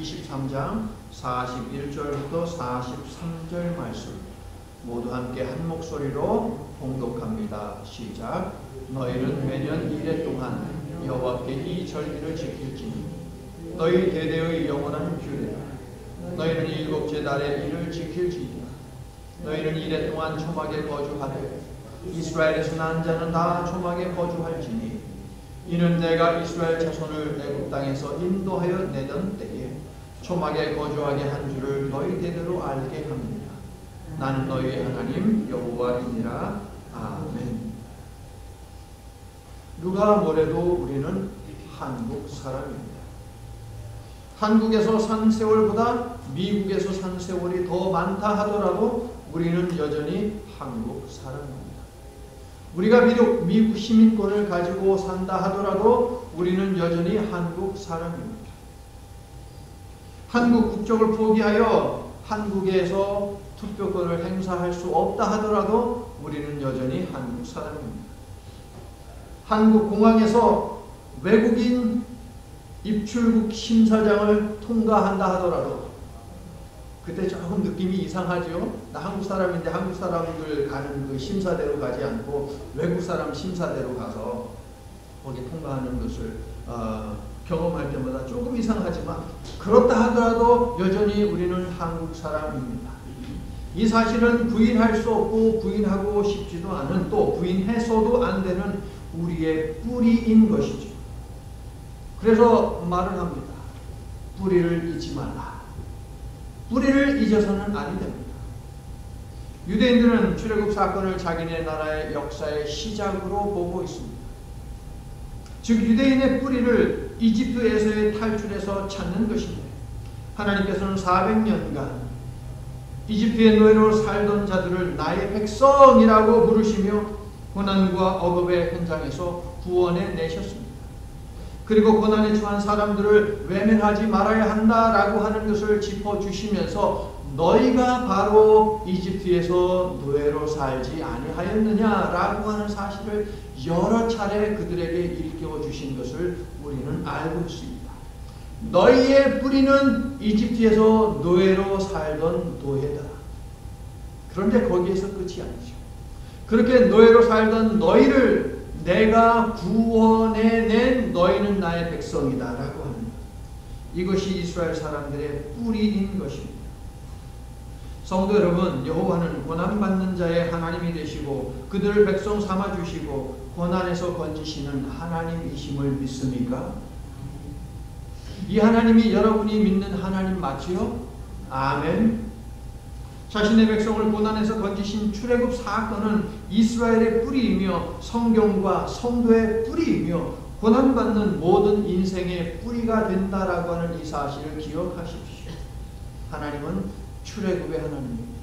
23장 41절부터 43절 말씀 모두 함께 한 목소리로 봉독합니다. 시작. 너희는 매년 이래 동안 여호와께 이 절기를 지킬지니 너희 대대의 영원한 규례라. 너희는 일곱째 달에 이를 지킬지니라. 너희는 이래 동안 초막에 거주하되 이스라엘에서 난 자는 다 초막에 거주할지니 이는 내가 이스라엘 자손을 애굽 땅에서 인도하여 내던 때에 초막에 거주하게 한 줄을 너희 대대로 알게 합니다. 나는 너희 하나님 여호와이니라. 아멘. 누가 뭐래도 우리는 한국 사람입니다. 한국에서 산 세월보다 미국에서 산 세월이 더 많다 하더라도 우리는 여전히 한국 사람입니다. 우리가 비록 미국 시민권을 가지고 산다 하더라도 우리는 여전히 한국 사람입니다. 한국 국적을 포기하여 한국에서 투표권을 행사할 수 없다 하더라도 우리는 여전히 한국 사람입니다. 한국 공항에서 외국인 입출국 심사장을 통과한다 하더라도 그때 조금 느낌이 이상하죠. 나 한국 사람인데 한국 사람들 가는 그 심사대로 가지 않고 외국 사람 심사대로 가서 거기 통과하는 것을 경험할 때마다 조금 이상하지만 그렇다 하더라도 여전히 우리는 한국 사람입니다. 이 사실은 부인할 수 없고 부인하고 싶지도 않은, 또 부인해서도 안 되는 우리의 뿌리인 것이죠. 그래서 말을 합니다. 뿌리를 잊지 말라. 뿌리를 잊어서는 아니 됩니다. 유대인들은 출애굽 사건을 자기네 나라의 역사의 시작으로 보고 있습니다. 즉 유대인의 뿌리를 이집트에서의 탈출에서 찾는 것인데, 하나님께서는 400년간 이집트의 노예로 살던 자들을 나의 백성이라고 부르시며 고난과 억압의 현장에서 구원해 내셨습니다. 그리고 고난에 처한 사람들을 외면하지 말아야 한다라고 하는 것을 짚어주시면서 너희가 바로 이집트에서 노예로 살지 아니하였느냐라고 하는 사실을 여러 차례 그들에게 일깨워 주신 것을 우리는 알고 있습니다. 너희의 뿌리는 이집트에서 노예로 살던 노예다. 그런데 거기에서 끝이 아니죠. 그렇게 노예로 살던 너희를 내가 구원해낸 너희는 나의 백성이다 라고 합니다. 이것이 이스라엘 사람들의 뿌리인 것입니다. 성도 여러분, 여호와는 고난받는 자의 하나님이 되시고 그들을 백성 삼아주시고 고난에서 건지시는 하나님이심을 믿습니까? 이 하나님이 여러분이 믿는 하나님 맞지요? 아멘. 자신의 백성을 고난에서 건지신 출애굽 사건은 이스라엘의 뿌리이며 성경과 성도의 뿌리이며 고난받는 모든 인생의 뿌리가 된다라고 하는 이 사실을 기억하십시오. 하나님은 출애굽의 하나님입니다.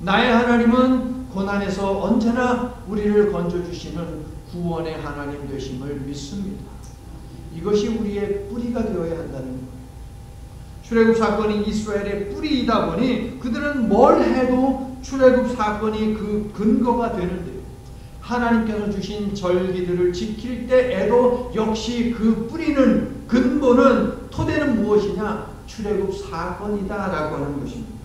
나의 하나님은 고난에서 언제나 우리를 건져주시는 구원의 하나님 되심을 믿습니다. 이것이 우리의 뿌리가 되어야 한다는 거예요. 출애굽 사건이 이스라엘의 뿌리이다 보니 그들은 뭘 해도 출애굽 사건이 그 근거가 되는데요. 하나님께서 주신 절기들을 지킬 때에도 역시 그 뿌리는, 근본은, 토대는 무엇이냐? 출애굽 사건이다라고 하는 것입니다.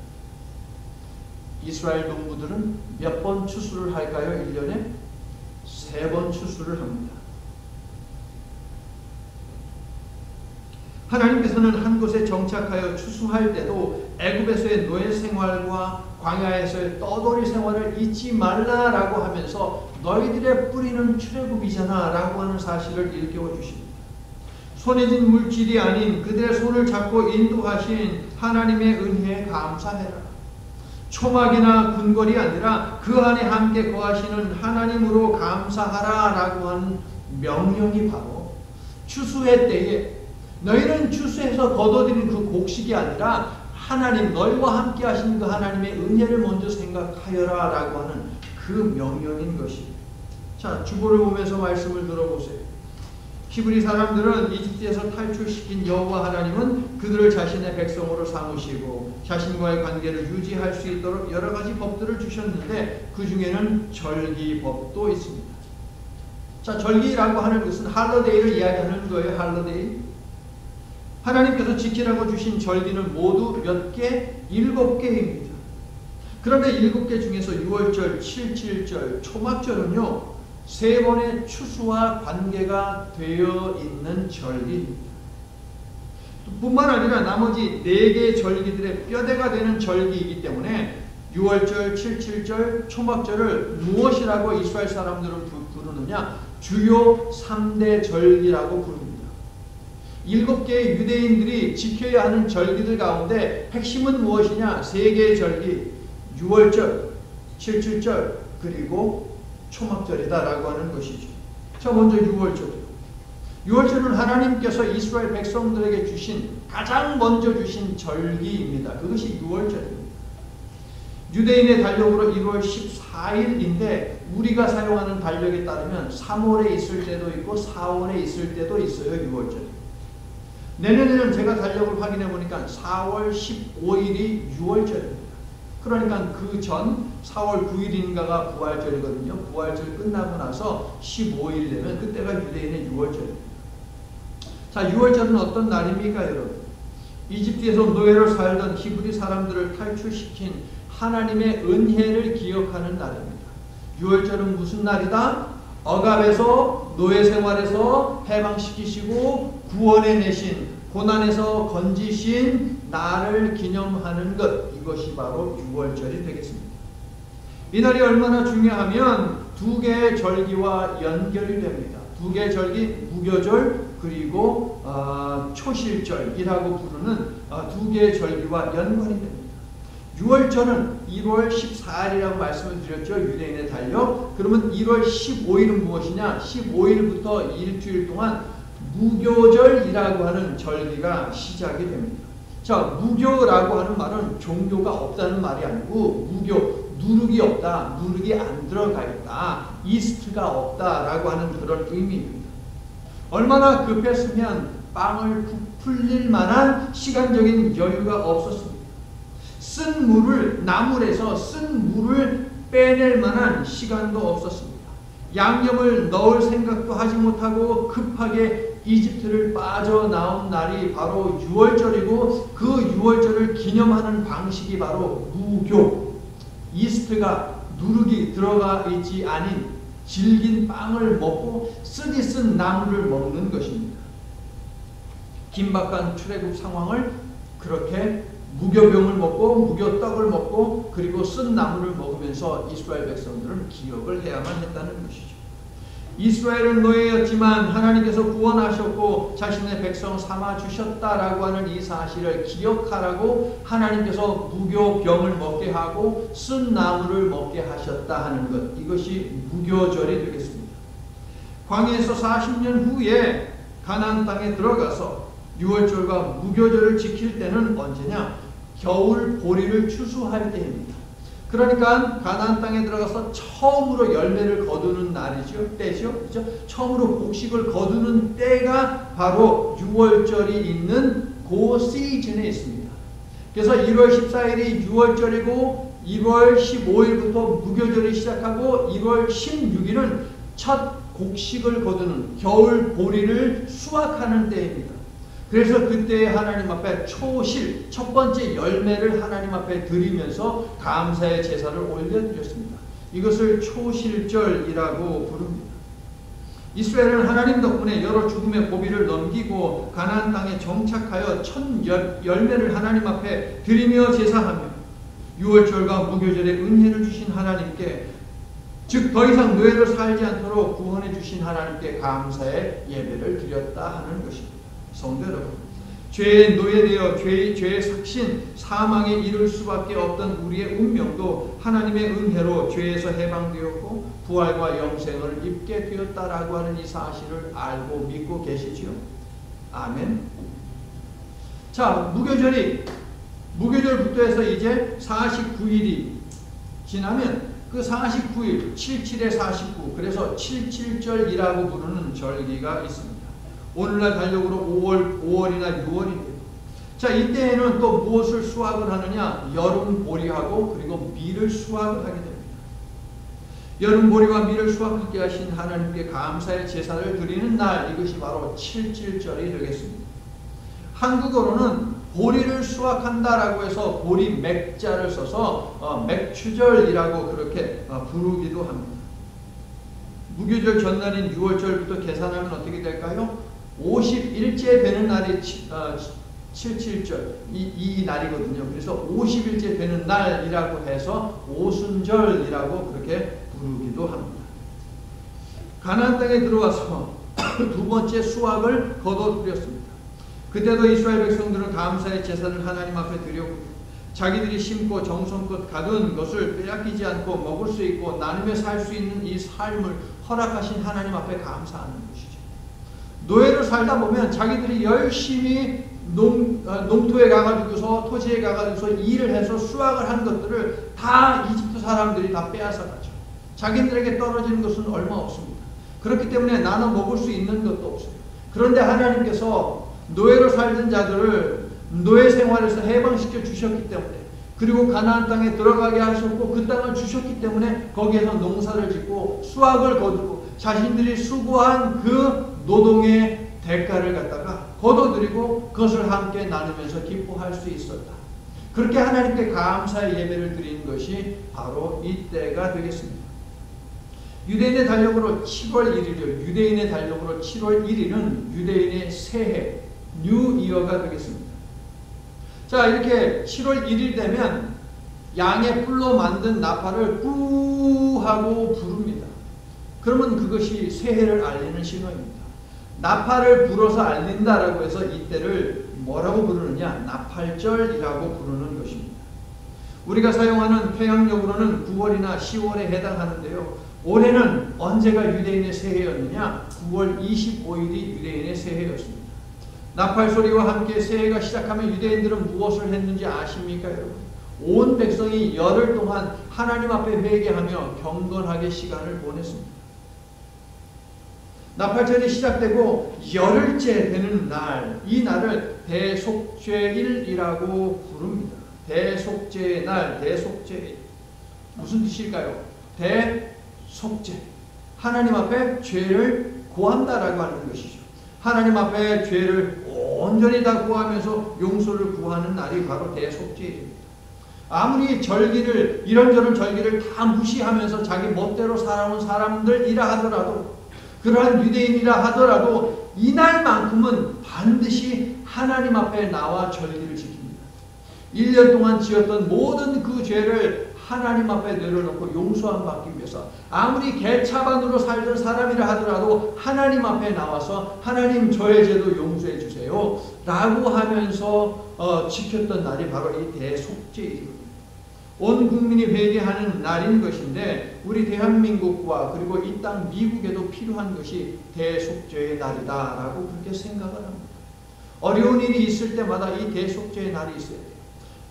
이스라엘 농부들은 몇 번 추수를 할까요? 1년에? 3번 추수를 합니다. 하나님께서는 한 곳에 정착하여 추수할 때도 애굽에서의 노예 생활과 광야에서의 떠돌이 생활을 잊지 말라라고 하면서 너희들의 뿌리는 출애굽이잖아 라고 하는 사실을 일깨워 주십니다. 손에 쥔 물질이 아닌 그들의 손을 잡고 인도하신 하나님의 은혜에 감사해라. 초막이나 궁궐이 아니라 그 안에 함께 거하시는 하나님으로 감사하라 라고 하는 명령이 바로 추수의 때에 너희는 추수해서 거둬들인 그 곡식이 아니라 하나님, 너희와 함께 하신 그 하나님의 은혜를 먼저 생각하여라 라고 하는 그 명령인 것입니다. 자, 주보를 보면서 말씀을 들어보세요. 히브리 사람들은 이집트에서 탈출시킨 여호와 하나님은 그들을 자신의 백성으로 삼으시고 자신과의 관계를 유지할 수 있도록 여러 가지 법들을 주셨는데 그 중에는 절기법도 있습니다. 자, 절기라고 하는 것은 할러데이를 이야기하는 거예요. 할러데이. 하나님께서 지키라고 주신 절기는 모두 몇 개? 7개입니다. 그런데 7개 중에서 6월절, 77절, 초막절은요 3번의 추수와 관계가 되어 있는 절기입니다. 뿐만 아니라 나머지 4개의 절기들의 뼈대가 되는 절기이기 때문에 6월절, 77절, 초막절을 무엇이라고 이스라엘 사람들은 부르느냐? 주요 3대 절기라고 부릅니다. 7개의 유대인들이 지켜야 하는 절기들 가운데 핵심은 무엇이냐? 3개의 절기, 6월절, 77절, 그리고 초막절이다라고 하는 것이죠. 자, 먼저 6월절이요. 6월절은 하나님께서 이스라엘 백성들에게 주신 가장 먼저 주신 절기입니다. 그것이 6월절입니다. 유대인의 달력으로 1월 14일인데 우리가 사용하는 달력에 따르면 3월에 있을 때도 있고 4월에 있을 때도 있어요. 6월절. 내년에는 제가 달력을 확인해 보니까 4월 15일이 6월절입니다. 그러니까 그 전 4월 9일인가가 부활절이거든요. 부활절 끝나고 나서 15일 되면 그때가 유대인의 6월절입니다. 자, 6월절은 어떤 날입니까, 여러분? 이집트에서 노예로 살던 히브리 사람들을 탈출시킨 하나님의 은혜를 기억하는 날입니다. 6월절은 무슨 날이다? 억압에서 노예 생활에서 해방시키시고 구원해 내신, 고난에서 건지신 날을 기념하는 것, 이것이 바로 6월절이 되겠습니다. 이 날이 얼마나 중요하면 2개의 절기와 연결이 됩니다. 2개의 절기, 무교절 그리고 초실절이라고 부르는 2개의 절기와 연관이 됩니다. 6월절은 1월 14일이라고 말씀을 드렸죠. 유대인의 달력. 그러면 1월 15일은 무엇이냐? 15일부터 일주일 동안 무교절이라고 하는 절기가 시작이 됩니다. 자, 무교라고 하는 말은 종교가 없다는 말이 아니고 무교, 누룩이 없다, 누룩이 안 들어가 있다, 이스트가 없다라고 하는 그런 의미입니다. 얼마나 급했으면 빵을 부풀릴 만한 시간적인 여유가 없었습니다. 쓴 물을, 나물에서 쓴 물을 빼낼 만한 시간도 없었습니다. 양념을 넣을 생각도 하지 못하고 급하게 이집트를 빠져나온 날이 바로 6월절이고 그 6월절을 기념하는 방식이 바로 무교, 이스트가 누룩이 들어가 있지 않은 질긴 빵을 먹고 쓴이 쓴 나물을 먹는 것입니다. 긴박한 출애굽 상황을 그렇게 무교병을 먹고 무교떡을 먹고 그리고 쓴 나물을 먹으면서 이스라엘 백성들은 기억을 해야만 했다는 것이죠. 이스라엘은 노예였지만 하나님께서 구원하셨고 자신의 백성 삼아주셨다라고 하는 이 사실을 기억하라고 하나님께서 무교병을 먹게 하고 쓴 나물을 먹게 하셨다 하는 것, 이것이 무교절이 되겠습니다. 광야에서 40년 후에 가나안 땅에 들어가서 6월절과 무교절을 지킬 때는 언제냐? 겨울 보리를 추수할 때입니다. 그러니까 가나안 땅에 들어가서 처음으로 열매를 거두는 날이죠. 때죠. 그렇죠? 처음으로 곡식을 거두는 때가 바로 6월절이 있는 그 시즌에 있습니다. 그래서 1월 14일이 6월절이고 1월 15일부터 무교절이 시작하고 1월 16일은 첫 곡식을 거두는 겨울 보리를 수확하는 때입니다. 그래서 그때 하나님 앞에 초실, 첫 번째 열매를 하나님 앞에 드리면서 감사의 제사를 올려드렸습니다. 이것을 초실절이라고 부릅니다. 이스라엘은 하나님 덕분에 여러 죽음의 고비를 넘기고 가나안 땅에 정착하여 첫 열매를 하나님 앞에 드리며 제사하며 6월절과 무교절에 은혜를 주신 하나님께, 즉 더 이상 노예로 살지 않도록 구원해 주신 하나님께 감사의 예배를 드렸다 하는 것입니다. 성도 여러분, 죄의 노예되어 죄의 삭신, 사망에 이를 수밖에 없던 우리의 운명도 하나님의 은혜로 죄에서 해방되었고 부활과 영생을 입게 되었다라고 하는 이 사실을 알고 믿고 계시지요? 아멘. 자, 무교절부터 해서 이제 49일이 지나면 그 49일, 77에 49, 그래서 77절이라고 부르는 절기가 있습니다. 오늘날 달력으로 5월이나 6월인데요. 자, 이때에는 또 무엇을 수확을 하느냐? 여름 보리하고 그리고 밀을 수확을 하게 됩니다. 여름 보리와 밀을 수확하게 하신 하나님께 감사의 제사를 드리는 날, 이것이 바로 77절이 되겠습니다. 한국어로는 보리를 수확한다라고 해서 보리 맥자를 써서 맥추절이라고 그렇게 부르기도 합니다. 무교절 전날인 6월절부터 계산하면 어떻게 될까요? 50일째 되는 날이 77절 이 날이거든요. 그래서 50일째 되는 날이라고 해서 오순절이라고 그렇게 부르기도 합니다. 가나안 땅에 들어와서 두 번째 수확을 거둬들였습니다. 그때도 이스라엘 백성들은 감사의 제사를 하나님 앞에 드렸고 자기들이 심고 정성껏 가둔 것을 빼앗기지 않고 먹을 수 있고 나누며 살 수 있는 이 삶을 허락하신 하나님 앞에 감사하는 것이죠. 노예로 살다 보면 자기들이 열심히 농토에 가가지고서 토지에 가가지고서 일을 해서 수확을 한 것들을 다 이집트 사람들이 다 빼앗아 가죠. 자기들에게 떨어지는 것은 얼마 없습니다. 그렇기 때문에 나눠 먹을 수 있는 것도 없어요. 그런데 하나님께서 노예로 살던 자들을 노예 생활에서 해방시켜 주셨기 때문에 그리고 가나안 땅에 들어가게 하셨고 그 땅을 주셨기 때문에 거기에서 농사를 짓고 수확을 거두고 자신들이 수고한 그 노동의 대가를 갖다가 거둬들이고 그것을 함께 나누면서 기뻐할 수 있었다. 그렇게 하나님께 감사의 예배를 드리는 것이 바로 이때가 되겠습니다. 유대인의 달력으로 7월 1일이요. 유대인의 달력으로 7월 1일은 유대인의 새해 뉴 이어가 되겠습니다. 자, 이렇게 7월 1일 되면 양의 뿔로 만든 나팔을 뿌 하고 부릅니다. 그러면 그것이 새해를 알리는 신호입니다. 나팔을 불어서 알린다라고 해서 이때를 뭐라고 부르느냐? 나팔절이라고 부르는 것입니다. 우리가 사용하는 평양력으로는 9월이나 10월에 해당하는데요. 올해는 언제가 유대인의 새해였느냐? 9월 25일이 유대인의 새해였습니다. 나팔 소리와 함께 새해가 시작하면 유대인들은 무엇을 했는지 아십니까, 여러분? 온 백성이 열흘 동안 하나님 앞에 회개하며 경건하게 시간을 보냈습니다. 나팔절이 시작되고 열흘째 되는 날, 이 날을 대속죄일이라고 부릅니다. 대속죄의 날, 대속죄일. 무슨 뜻일까요? 대속죄. 하나님 앞에 죄를 고한다라고 하는 것이죠. 하나님 앞에 죄를 온전히 다 구하면서 용서를 구하는 날이 바로 대속죄일입니다. 아무리 절기를 이런저런 절기를 다 무시하면서 자기 멋대로 살아온 사람들이라 하더라도 그러한 유대인이라 하더라도 이날만큼은 반드시 하나님 앞에 나와 절기를 지킵니다. 1년 동안 지었던 모든 그 죄를 하나님 앞에 내려놓고 용서함 받기 위해서 아무리 개차반으로 살던 사람이라 하더라도 하나님 앞에 나와서 하나님 저의 죄도 용서해 주세요 라고 하면서 지켰던 날이 바로 이 대속죄일입니다. 온 국민이 회개하는 날인 것인데 우리 대한민국과 그리고 이 땅 미국에도 필요한 것이 대속죄의 날이다 라고 그렇게 생각을 합니다. 어려운 일이 있을 때마다 이 대속죄의 날이 있어야 돼요.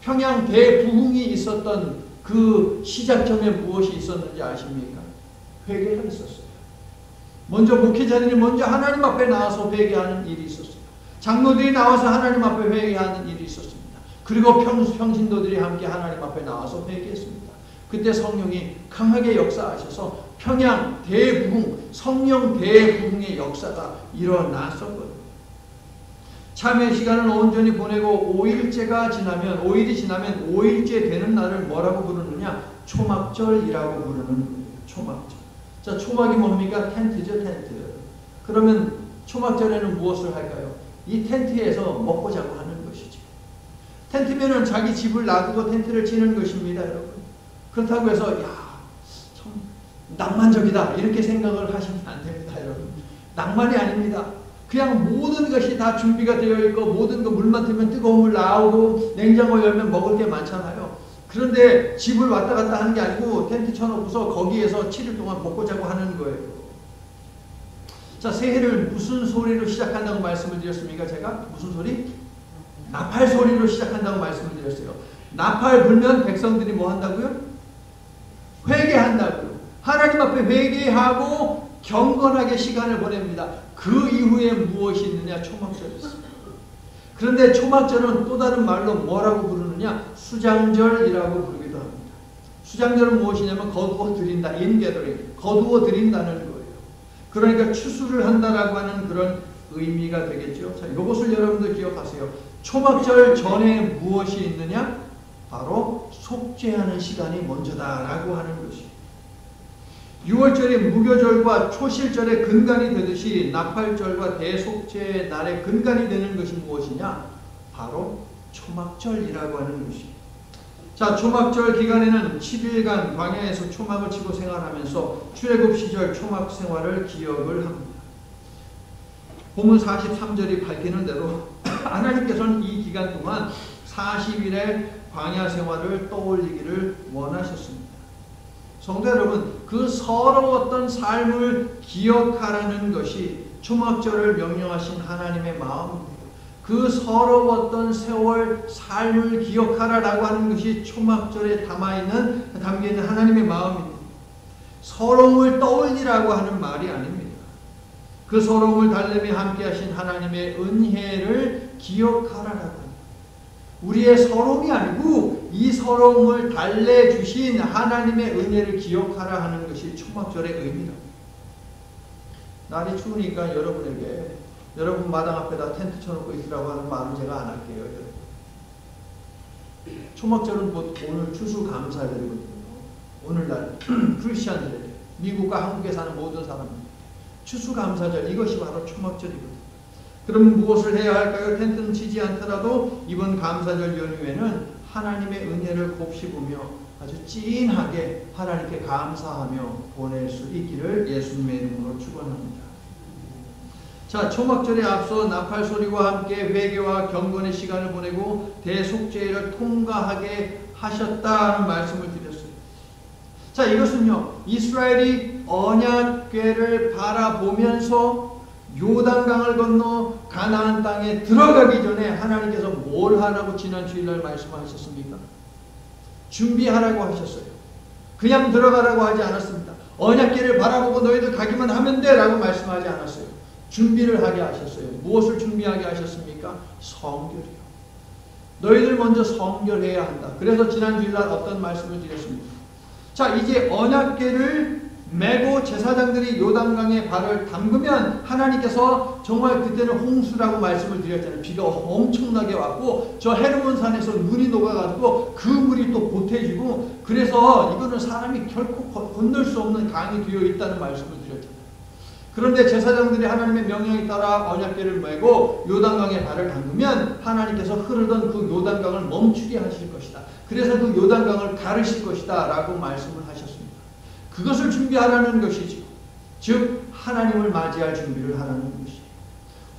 평양 대부흥이 있었던 그 시작점에 무엇이 있었는지 아십니까? 회개가 있었어요. 먼저 목회자들이 먼저 하나님 앞에 나와서 회개하는 일이 있었어요. 장로들이 나와서 하나님 앞에 회개하는 일이 있었습니다. 그리고 평신도들이 함께 하나님 앞에 나와서 회개했습니다. 그때 성령이 강하게 역사하셔서 평양 대부흥, 성령 대부흥의 역사가 일어났었거든요. 참회 시간을 온전히 보내고 5일째가 지나면 5일이 지나면 5일째 되는 날을 뭐라고 부르느냐? 초막절이라고 부르는 거예요. 초막절. 자, 초막이 뭡니까? 텐트죠, 텐트. 그러면 초막절에는 무엇을 할까요? 이 텐트에서 먹고 자고 하는 것이죠. 텐트면은 자기 집을 놔두고 텐트를 치는 것입니다, 여러분. 그렇다고 해서 야, 참 낭만적이다 이렇게 생각을 하시면 안 됩니다, 여러분. 낭만이 아닙니다. 그냥 모든 것이 다 준비가 되어 있고 모든 거 물만 틀면 뜨거운 물 나오고 냉장고 열면 먹을 게 많잖아요. 그런데 집을 왔다 갔다 하는 게 아니고 텐트 쳐놓고서 거기에서 7일 동안 먹고 자고 하는 거예요. 자, 새해를 무슨 소리로 시작한다고 말씀을 드렸습니까? 제가 무슨 소리? 나팔 소리로 시작한다고 말씀을 드렸어요. 나팔 불면 백성들이 뭐 한다고요? 회개한다고요. 하나님 앞에 회개하고 경건하게 시간을 보냅니다. 그 이후에 무엇이 있느냐? 초막절이었습니다. 그런데 초막절은 또 다른 말로 뭐라고 부르느냐? 수장절이라고 부르기도 합니다. 수장절은 무엇이냐면 거두어 드린다. 인게더링. 거두어 드린다는 거예요. 그러니까 추수를 한다라고 하는 그런 의미가 되겠죠. 자, 이것을 여러분들 기억하세요. 초막절 전에 무엇이 있느냐? 바로 속죄하는 시간이 먼저다라고 하는 것이. 6월절의 무교절과 초실절의 근간이 되듯이 나팔절과 대속죄의 날의 근간이 되는 것이 무엇이냐? 바로 초막절이라고 하는 것이. 자, 초막절 기간에는 10일간 광야에서 초막을 치고 생활하면서 출애굽 시절 초막 생활을 기억을 합니다. 본문 43절이 밝히는 대로 하나님께서는 이 기간 동안 40일의 광야 생활을 떠올리기를 원하셨습니다. 성도 여러분, 그 서러웠던 삶을 기억하라는 것이 초막절을 명령하신 하나님의 마음입니다. 그 서러웠던 세월 삶을 기억하라라고 하는 것이 초막절에 담겨있는 하나님의 마음입니다. 서러움을 떠올리라고 하는 말이 아닙니다. 그 서러움을 달래며 함께 하신 하나님의 은혜를 기억하라라고 합니다. 우리의 서러움이 아니고 이 서러움을 달래주신 하나님의 은혜를 기억하라 하는 것이 초막절의 의미입니다. 날이 추우니까 여러분에게 여러분 마당 앞에다 텐트 쳐놓고 있으라고 하는 말은 제가 안 할게요. 초막절은 곧 오늘 추수감사절이거든요. 오늘날 크리스천들에게 미국과 한국에 사는 모든 사람들 추수감사절, 이것이 바로 초막절이거든요. 그럼 무엇을 해야 할까요? 텐트는 치지 않더라도 이번 감사절 연휴에는 하나님의 은혜를 곱씹으며 아주 찐하게 하나님께 감사하며 보낼 수 있기를 예수님의 이름으로 축원합니다. 자, 초막절에 앞서 나팔 소리와 함께 회개와 경건의 시간을 보내고 대속죄를 통과하게 하셨다는 말씀을 드렸어요. 자, 이것은요, 이스라엘이 언약궤를 바라보면서 요단강을 건너 가나안 땅에 들어가기 전에 하나님께서 뭘 하라고 지난 주일날 말씀하셨습니까? 준비하라고 하셨어요. 그냥 들어가라고 하지 않았습니다. 언약궤를 바라보고 너희들 가기만 하면 돼 라고 말씀하지 않았어요. 준비를 하게 하셨어요. 무엇을 준비하게 하셨습니까? 성결이요. 너희들 먼저 성결해야 한다. 그래서 지난 주일날 어떤 말씀을 드렸습니까? 자, 이제 언약궤를 메고 제사장들이 요단강에 발을 담그면 하나님께서 정말 그때는 홍수라고 말씀을 드렸잖아요. 비가 엄청나게 왔고 저 헤르몬 산에서 눈이 녹아가지고 그 물이 또 보태지고 그래서 이거는 사람이 결코 건널 수 없는 강이 되어 있다는 말씀을 드렸잖아요. 그런데 제사장들이 하나님의 명령에 따라 언약궤를 메고 요단강에 발을 담그면 하나님께서 흐르던 그 요단강을 멈추게 하실 것이다. 그래서 그 요단강을 가르실 것이다 라고 말씀을 하셨습니다. 그것을 준비하라는 것이죠. 즉 하나님을 맞이할 준비를 하라는 것이에요.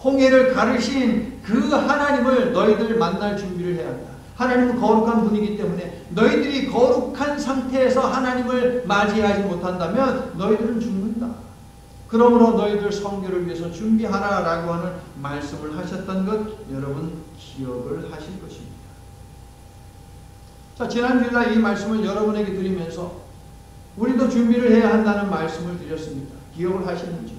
홍해를 가르신 그 하나님을 너희들 만날 준비를 해야 한다. 하나님은 거룩한 분이기 때문에 너희들이 거룩한 상태에서 하나님을 맞이하지 못한다면 너희들은 죽는다. 그러므로 너희들 성결을 위해서 준비하라라고 하는 말씀을 하셨던 것 여러분 기억을 하실 것입니다. 자, 지난 주일날 이 말씀을 여러분에게 드리면서 우리도 준비를 해야 한다는 말씀을 드렸습니다. 기억을 하시는지.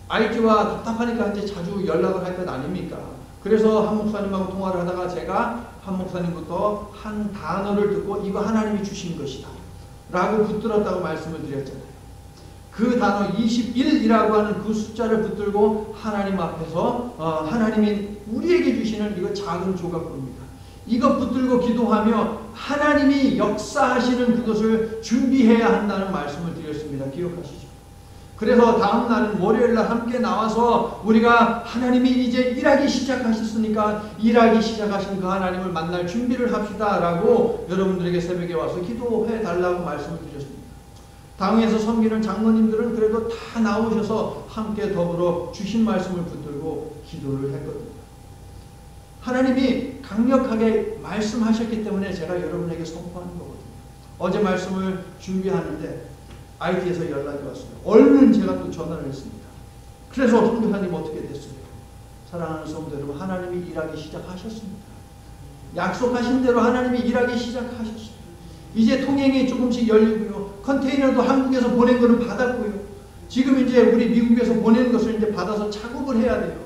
IT와 답답하니까 이제 자주 연락을 할 것 아닙니까? 그래서 한 목사님하고 통화를 하다가 제가 한 목사님부터 한 단어를 듣고 이거 하나님이 주신 것이다 라고 붙들었다고 말씀을 드렸잖아요. 그 단어 21이라고 하는 그 숫자를 붙들고 하나님 앞에서 하나님이 우리에게 주시는 이거 작은 조각입니다. 이것 붙들고 기도하며 하나님이 역사하시는 그것을 준비해야 한다는 말씀을 드렸습니다. 기억하시죠? 그래서 다음 날은 월요일날 함께 나와서 우리가 하나님이 이제 일하기 시작하셨으니까 일하기 시작하신 그 하나님을 만날 준비를 합시다 라고 여러분들에게 새벽에 와서 기도해 달라고 말씀을 드렸습니다. 당에서 섬기는 장로님들은 그래도 다 나오셔서 함께 더불어 주신 말씀을 붙들고 기도를 했거든요. 하나님이 강력하게 말씀하셨기 때문에 제가 여러분에게 선포하는 거거든요. 어제 말씀을 준비하는데 IT에서 연락이 왔어요. 얼른 제가 또 전화를 했습니다. 그래서 성도사님 어떻게 됐어요? 사랑하는 성도 여러분, 하나님이 일하기 시작하셨습니다. 약속하신 대로 하나님이 일하기 시작하셨습니다. 이제 통행이 조금씩 열리고요. 컨테이너도 한국에서 보낸 거는 받았고요. 지금 이제 우리 미국에서 보내는 것을 이제 받아서 작업을 해야 돼요.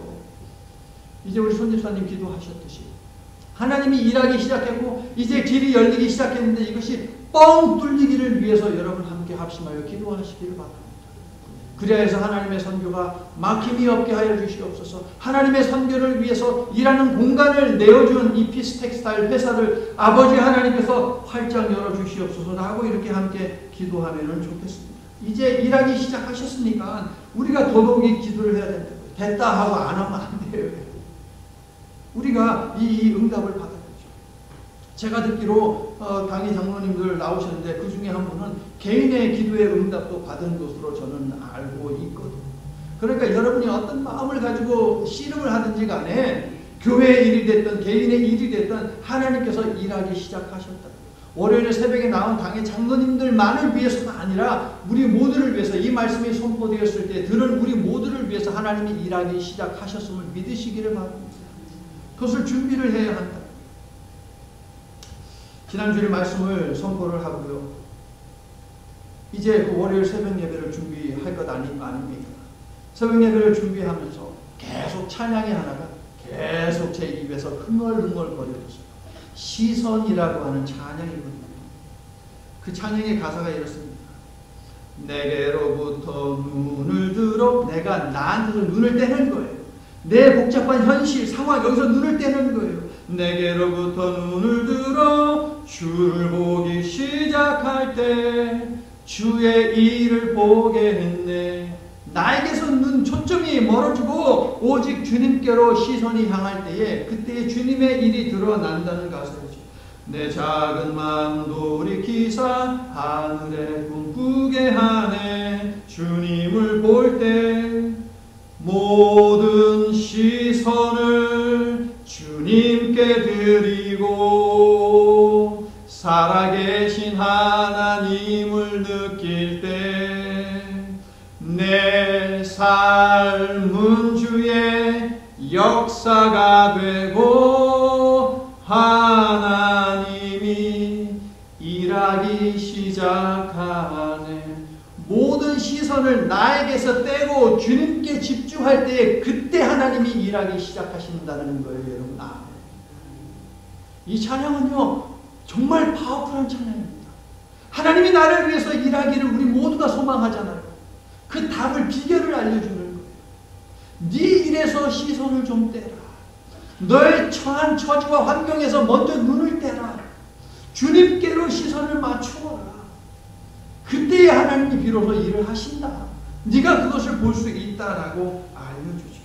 이제 우리 손집사님 기도하셨듯이 하나님이 일하기 시작했고 이제 길이 열리기 시작했는데 이것이 뻥 뚫리기를 위해서 여러분 함께 합심하여 기도하시기를 바랍니다. 그래야 해서 하나님의 선교가 막힘이 없게 하여 주시옵소서. 하나님의 선교를 위해서 일하는 공간을 내어준 이 피스 텍스타일 회사를 아버지 하나님께서 활짝 열어주시옵소서 하고 이렇게 함께 기도하면 좋겠습니다. 이제 일하기 시작하셨으니까 우리가 더더욱이 기도를 해야 된다. 됐다 하고 안 하면 안 돼요. 우리가 이 응답을 받아야죠. 제가 듣기로 당의 장로님들 나오셨는데 그 중에 한 분은 개인의 기도의 응답도 받은 것으로 저는 알고 있거든요. 그러니까 여러분이 어떤 마음을 가지고 씨름을 하든지 간에 교회의 일이 됐든 개인의 일이 됐든 하나님께서 일하기 시작하셨다. 월요일 새벽에 나온 당의 장로님들만을 위해서가 아니라 우리 모두를 위해서 이 말씀이 선포되었을 때 들은 우리 모두를 위해서 하나님이 일하기 시작하셨음을 믿으시기를 바랍니다. 그것을 준비를 해야 한다. 지난주에 말씀을 선포를 하고요. 이제 그 월요일 새벽 예배를 준비할 것 아닙니까? 새벽 예배를 준비하면서 계속 찬양의 하나가 계속 제 입에서 흥얼흥얼 거려졌어요. 시선이라고 하는 찬양이거든요. 그 찬양의 가사가 이렇습니다. 내게로부터 눈을 들어, 내가 나한테서 눈을 떼는 거예요. 내 복잡한 현실, 상황, 여기서 눈을 떼는 거예요. 내게로부터 눈을 들어 주를 보기 시작할 때 주의 일을 보게 했네. 나에게서 눈 초점이 멀어지고 오직 주님께로 시선이 향할 때에 그때의 주님의 일이 드러난다는 가사이죠. 내 작은 마음 돌이키사 하늘에 꿈꾸게 하네. 주님을 볼 때 모든 시선을 주님께 드리고 살아계신 하나님을 느낄 때 내 삶은 주의 역사가 되고 하나님이 일하기 시작하네. 모든 시선을 나에게서 떼고 주님께 집중할 때 그때 하나님이 일하기 시작하신다는 거예요, 여러분. 이 찬양은요 정말 파워풀한 찬양입니다. 하나님이 나를 위해서 일하기를 우리 모두가 소망하잖아요. 그 답을, 비결을 알려주는 거예요. 네 일에서 시선을 좀 떼라. 너의 처한 처지와 환경에서 먼저 눈을 떼라. 주님께로 시선을 맞추어라. 그때에 하나님이 비로소 일을 하신다. 네가 그것을 볼 수 있다라고 알려주죠.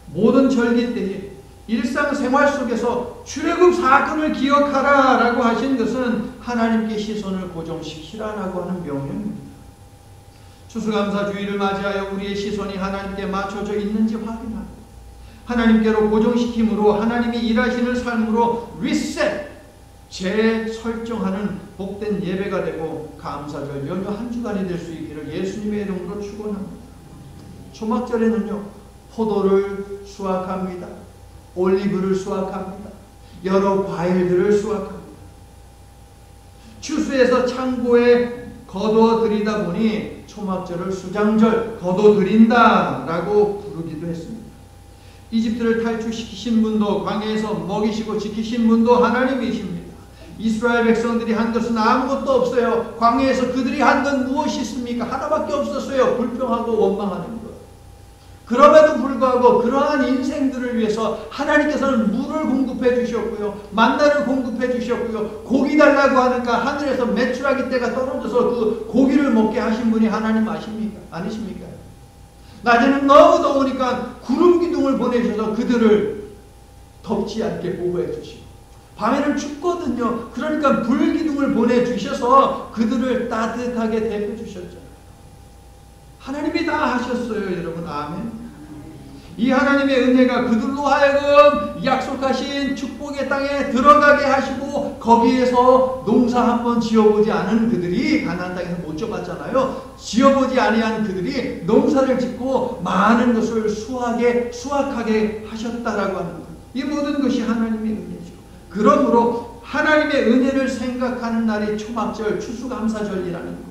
모든 절기 때에 일상생활 속에서 출애굽 사건을 기억하라 라고 하신 것은 하나님께 시선을 고정시키라라고 하는 명령입니다. 추수감사주의를 맞이하여 우리의 시선이 하나님께 맞춰져 있는지 확인하고 하나님께로 고정시킴으로 하나님이 일하시는 삶으로 리셋, 재설정하는 복된 예배가 되고 감사절 연휴 한 주간이 될 수 있기를 예수님의 이름으로 축원합니다. 초막절에는요 포도를 수확합니다. 올리브를 수확합니다. 여러 과일들을 수확합니다. 추수해서 창고에 거둬들이다 보니 초막절을 수장절, 거둬들인다라고 부르기도 했습니다. 이집트를 탈출시키신 분도 광야에서 먹이시고 지키신 분도 하나님이십니다. 이스라엘 백성들이 한 것은 아무것도 없어요. 광야에서 그들이 한 건 무엇이 있습니까? 하나밖에 없었어요. 불평하고 원망하는 것. 그럼에도 불구하고 그러한 인생들을 위해서 하나님께서는 물을 공급해 주셨고요. 만나를 공급해 주셨고요. 고기 달라고 하니까 하늘에서 메추라기 떼가 떨어져서 그 고기를 먹게 하신 분이 하나님 아십니까? 아니십니까? 낮에는 너무 더우니까 구름 기둥을 보내셔서 그들을 덥지 않게 보호해 주시고 밤에는 춥거든요. 그러니까 불 기둥을 보내주셔서 그들을 따뜻하게 데펴주셨죠. 하나님이 다 하셨어요, 여러분. 아멘. 이 하나님의 은혜가 그들로 하여금 약속하신 축복의 땅에 들어가게 하시고 거기에서 농사 한번 지어보지 않은 그들이 가나안 땅에서 못 지어봤잖아요. 지어보지 아니한 그들이 농사를 짓고 많은 것을 수확하게 하셨다라고 하는 것. 이 모든 것이 하나님의 은혜죠. 그러므로 하나님의 은혜를 생각하는 날이 초막절, 추수감사절이라는 거예요.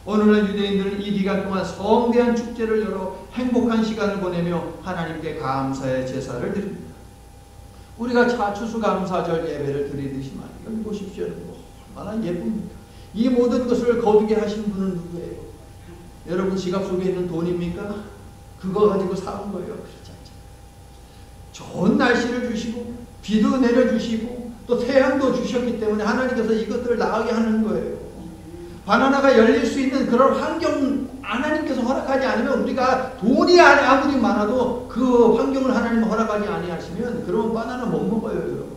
오늘날 유대인들은 이 기간 동안 성대한 축제를 열어 행복한 시간을 보내며 하나님께 감사의 제사를 드립니다. 우리가 추수감사절 예배를 드리듯이 말이에요. 여기 보십시오. 얼마나 예쁩니까? 이 모든 것을 거두게 하신 분은 누구예요? 여러분 지갑 속에 있는 돈입니까? 그거 가지고 사온 거예요. 그렇지 않죠. 좋은 날씨를 주시고 비도 내려주시고 또 태양도 주셨기 때문에 하나님께서 이것들을 나오게 하는 거예요. 바나나가 열릴 수 있는 그런 환경 하나님께서 허락하지 않으면, 우리가 돈이 아무리 많아도 그 환경을 하나님 허락하지 아니하시면 그런 바나나 못 먹어요. 여러분.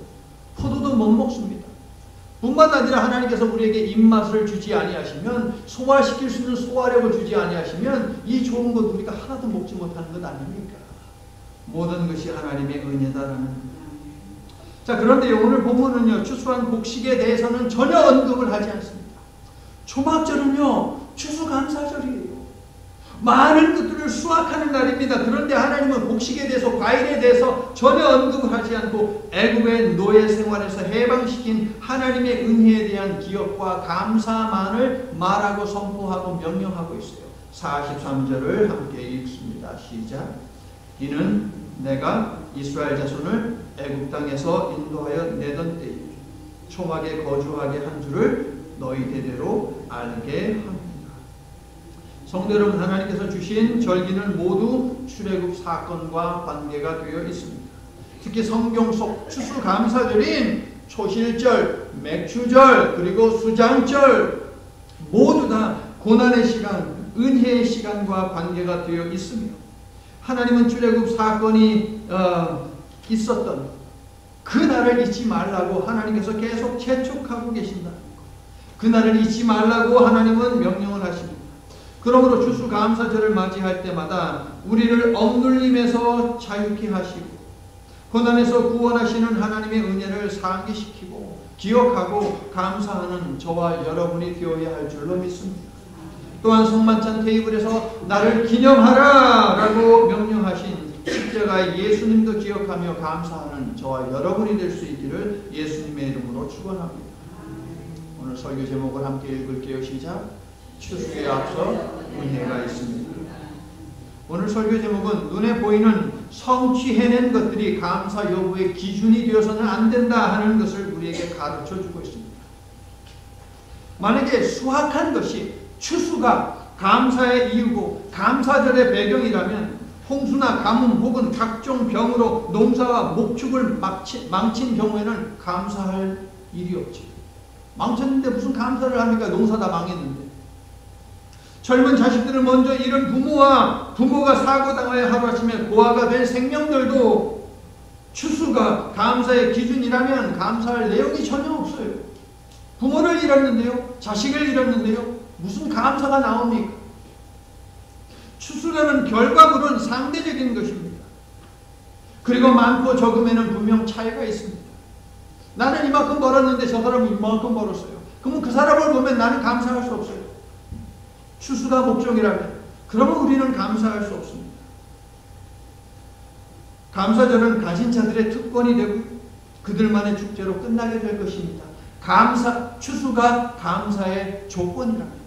포도도 못 먹습니다. 뿐만 아니라 하나님께서 우리에게 입맛을 주지 아니하시면, 소화시킬 수 있는 소화력을 주지 아니하시면 이 좋은 것 우리가 하나도 먹지 못하는 것 아닙니까? 모든 것이 하나님의 은혜다라는 거예요. 자, 그런데 오늘 본문은요, 추수한 곡식에 대해서는 전혀 언급을 하지 않습니다. 초막절은요, 추수감사절이에요. 많은 것들을 수확하는 날입니다. 그런데 하나님은 곡식에 대해서, 과일에 대해서 전혀 언급을 하지 않고 애굽의 노예 생활에서 해방시킨 하나님의 은혜에 대한 기억과 감사만을 말하고 선포하고 명령하고 있어요. 43절을 함께 읽습니다. 시작. 이는 내가 이스라엘 자손을 애굽 땅에서 인도하여 내던 때에 초막에 거주하게 한 줄을 너희 대대로 알게 합니다. 성도 여러분, 하나님께서 주신 절기는 모두 출애굽 사건과 관계가 되어 있습니다. 특히 성경 속 추수감사절인 초실절, 맥추절, 그리고 수장절 모두 다 고난의 시간, 은혜의 시간과 관계가 되어 있으며, 하나님은 출애굽 사건이 있었던 그날을 잊지 말라고 하나님께서 계속 재촉하고 계신다. 그날을 잊지 말라고 하나님은 명령을 하십니다. 그러므로 추수감사절을 맞이할 때마다 우리를 억눌림에서 자유케 하시고 고난에서 구원하시는 하나님의 은혜를 상기시키고 기억하고 감사하는 저와 여러분이 되어야 할 줄로 믿습니다. 또한 성만찬 테이블에서 나를 기념하라 라고 명령하신 십자가의 예수님도 기억하며 감사하는 저와 여러분이 될 수 있기를 예수님의 이름으로 축원합니다. 오늘 설교 제목을 함께 읽을게요. 시작. 추수에 앞서 은혜가 있습니다. 오늘 설교 제목은 눈에 보이는 성취해낸 것들이 감사 여부의 기준이 되어서는 안 된다 하는 것을 우리에게 가르쳐주고 있습니다. 만약에 수확한 것이, 추수가 감사의 이유고 감사절의 배경이라면 홍수나 가뭄 혹은 각종 병으로 농사와 목축을 망친 경우에는 감사할 일이 없지. 망쳤는데 무슨 감사를 합니까? 농사 다 망했는데. 젊은 자식들을 먼저 잃은 부모가 사고당하여 하루아침에 고아가 된 생명들도 추수가 감사의 기준이라면 감사할 내용이 전혀 없어요. 부모를 잃었는데요, 자식을 잃었는데요, 무슨 감사가 나옵니까? 추수라는 결과물은 상대적인 것입니다. 그리고 많고 적음에는 분명 차이가 있습니다. 나는 이만큼 벌었는데 저 사람은 이만큼 벌었어요. 그러면 그 사람을 보면 나는 감사할 수 없어요. 추수가 목적이라면 그러면 우리는 감사할 수 없습니다. 감사절은 가진 자들의 특권이 되고 그들만의 축제로 끝나게 될 것입니다. 추수가 감사의 조건이랍니다.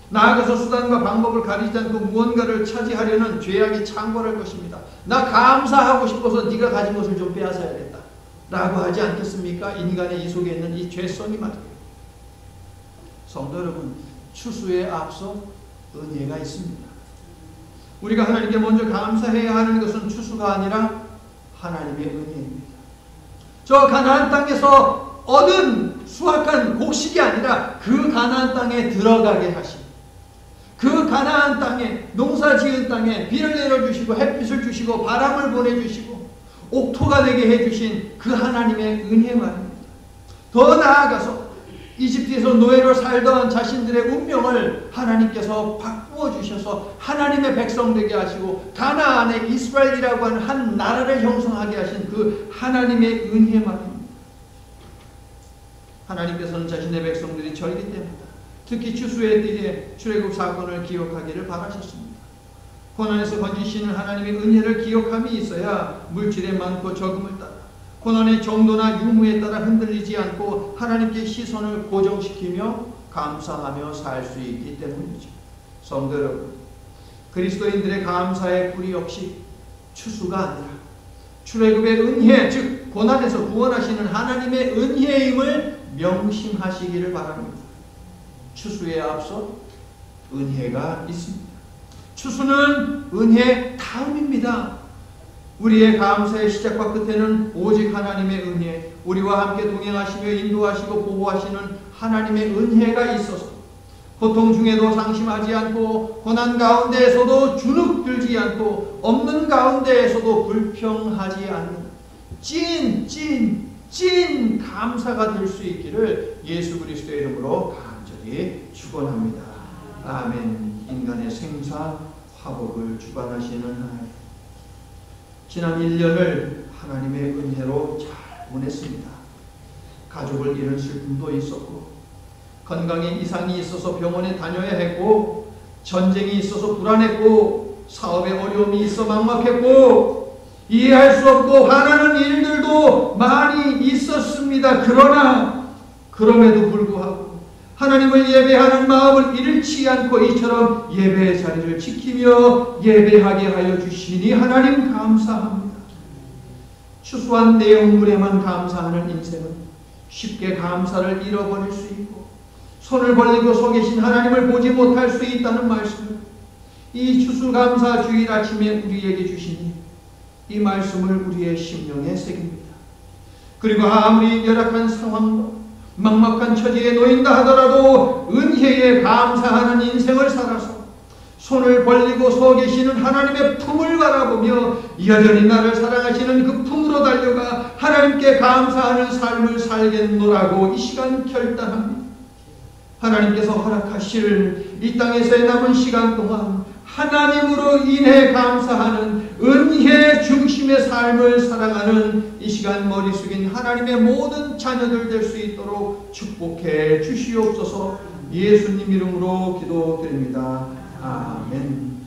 나아가서 수단과 방법을 가리지 않고 무언가를 차지하려는 죄악이 창궐할 것입니다. 나 감사하고 싶어서 네가 가진 것을 좀 빼앗아야겠다 라고 하지 않겠습니까? 인간의 이 속에 있는 이 죄성이 말이에요. 성도 여러분, 추수에 앞서 은혜가 있습니다. 우리가 하나님께 먼저 감사해야 하는 것은 추수가 아니라 하나님의 은혜입니다. 저 가나안 땅에서 얻은 수확한 곡식이 아니라 그 가나안 땅에 들어가게 하신, 그 가나안 땅에, 농사 지은 땅에 비를 내려주시고 햇빛을 주시고 바람을 보내주시고 옥토가 되게 해주신 그 하나님의 은혜 말입니다. 더 나아가서 이집트에서 노예로 살던 자신들의 운명을 하나님께서 바꾸어 주셔서 하나님의 백성 되게 하시고 가나안에 이스라엘이라고 하는 한 나라를 형성하게 하신 그 하나님의 은혜 말입니다. 하나님께서는 자신의 백성들이 절기 때마다 특히 추수의 때에 출애굽 사건을 기억하기를 바라셨습니다. 고난에서 건지시는 하나님의 은혜를 기억함이 있어야 물질의 많고 적음을 따라 고난의 정도나 유무에 따라 흔들리지 않고 하나님께 시선을 고정시키며 감사하며 살 수 있기 때문이죠. 성도 여러분, 그리스도인들의 감사의 뿌리 역시 추수가 아니라 출애굽의 은혜, 즉 고난에서 구원하시는 하나님의 은혜임을 명심하시기를 바랍니다. 추수에 앞서 은혜가 있습니다. 추수는 은혜 다음입니다. 우리의 감사의 시작과 끝에는 오직 하나님의 은혜, 우리와 함께 동행하시며 인도하시고 보호하시는 하나님의 은혜가 있어서 고통 중에도 상심하지 않고 고난 가운데에서도 주눅들지 않고 없는 가운데에서도 불평하지 않는 찐 감사가 될 수 있기를 예수 그리스도의 이름으로 간절히 축원합니다. 아멘. 인간의 생사 화복을 주관하시는 하나님, 지난 1년을 하나님의 은혜로 잘 보냈습니다. 가족을 잃은 슬픔도 있었고, 건강에 이상이 있어서 병원에 다녀야 했고, 전쟁이 있어서 불안했고, 사업에 어려움이 있어 막막했고, 이해할 수 없고 화나는 일들도 많이 있었습니다. 그러나 그럼에도 불구하고 하나님을 예배하는 마음을 잃지 않고 이처럼 예배의 자리를 지키며 예배하게 하여 주시니 하나님 감사합니다. 추수한 내용물에만 감사하는 인생은 쉽게 감사를 잃어버릴 수 있고 손을 벌리고 서 계신 하나님을 보지 못할 수 있다는 말씀을 이 추수감사 주일 아침에 우리에게 주시니 이 말씀을 우리의 심령에 새깁니다. 그리고 아무리 열악한 상황과 막막한 처지에 놓인다 하더라도 은혜에 감사하는 인생을 살아서 손을 벌리고 서 계시는 하나님의 품을 바라보며 여전히 나를 사랑하시는 그 품으로 달려가 하나님께 감사하는 삶을 살겠노라고 이 시간 결단합니다. 하나님께서 허락하실 이 땅에서의 남은 시간 동안 하나님으로 인해 감사하는 은혜 중심의 삶을 살아가는 이 시간 머리 숙인 하나님의 모든 자녀들 될 수 있도록 축복해 주시옵소서. 예수님 이름으로 기도드립니다. 아멘.